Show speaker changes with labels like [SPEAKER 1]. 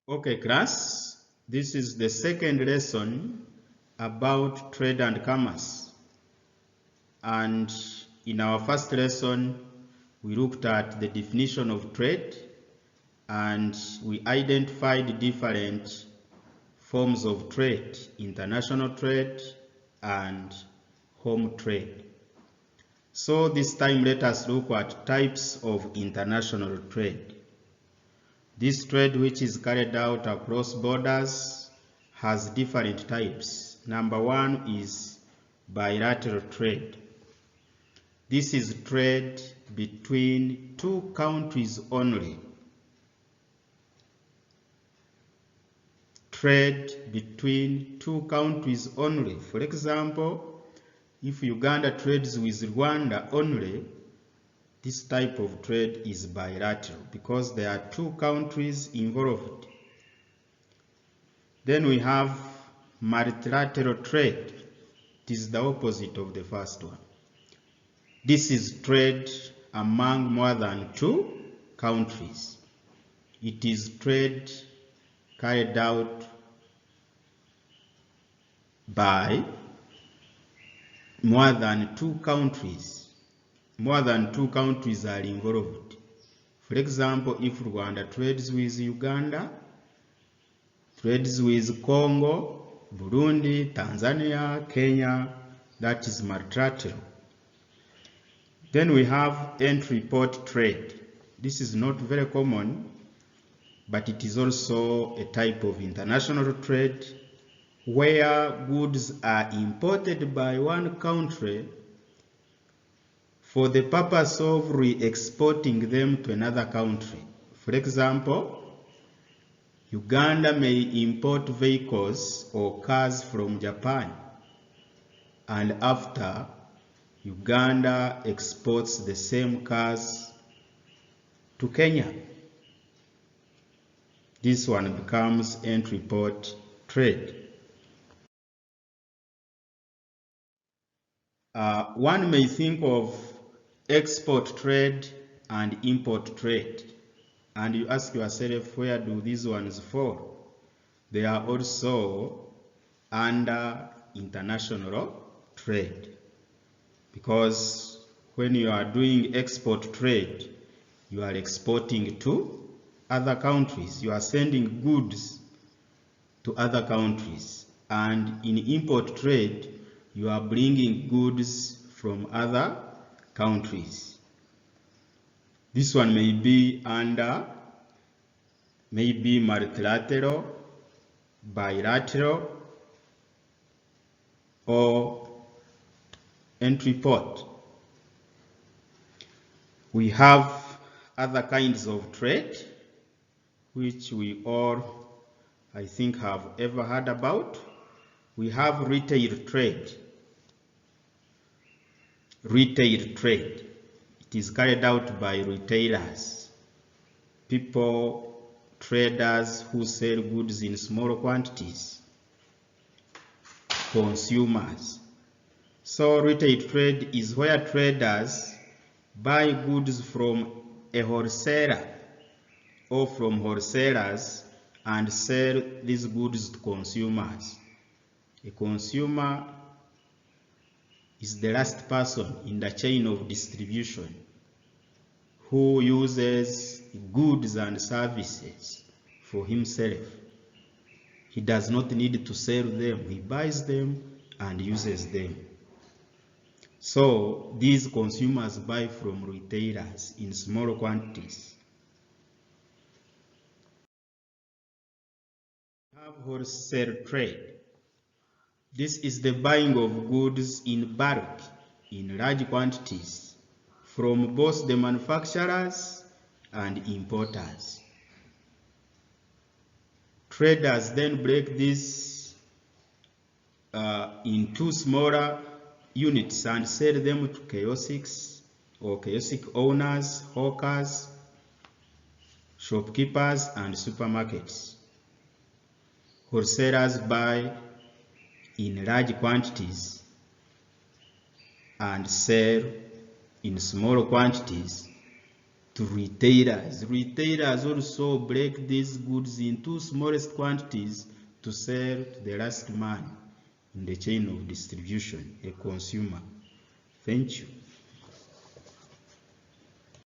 [SPEAKER 1] Okay, class, this is the second lesson about trade and commerce. And in our first lesson, we looked at the definition of trade and we identified different forms of trade: international trade and home trade. So this time let us look at types of international trade. This trade, which is carried out across borders, has different types. Number one is bilateral trade. This is trade between two countries only. Trade between two countries only. For example, if Uganda trades with Rwanda only, this type of trade is bilateral because there are two countries involved. Then we have multilateral trade. It is the opposite of the first one. This is trade among more than two countries. It is trade carried out by more than two countries. More than two countries are involved. For example, if Rwanda trades with Uganda, trades with Congo, Burundi, Tanzania, Kenya, that is multilateral. Then we have entry port trade. This is not very common, but it is also a type of international trade where goods are imported by one country for the purpose of re-exporting them to another country. For example, Uganda may import vehicles or cars from Japan, and after Uganda exports the same cars to Kenya. This one becomes entry port trade. One may think of export trade and import trade, and you ask yourself, where do these ones fall? They are also under international trade, because when you are doing export trade, you are exporting to other countries. You are sending goods to other countries. And in import trade, you are bringing goods from other countries. This one may be under maybe multilateral, bilateral, or entry port. We have other kinds of trade which we all, I think, have ever heard about. We have retail trade. Retail trade. It is carried out by retailers, people, traders who sell goods in small quantities, consumers. So retail trade is where traders buy goods from a wholesaler or from wholesalers and sell these goods to consumers. A consumer is the last person in the chain of distribution who uses goods and services for himself. He does not need to sell them. He buys them and uses them. So these consumers buy from retailers in small quantities. We have wholesale trade. This is the buying of goods in bulk, in large quantities, from both the manufacturers and importers. Traders then break this into smaller units and sell them to kiosks or kiosk owners, hawkers, shopkeepers, and supermarkets. Wholesalers buy in large quantities and sell in small quantities to retailers. Retailers also break these goods into smallest quantities to sell to the last man in the chain of distribution, a consumer. Thank you.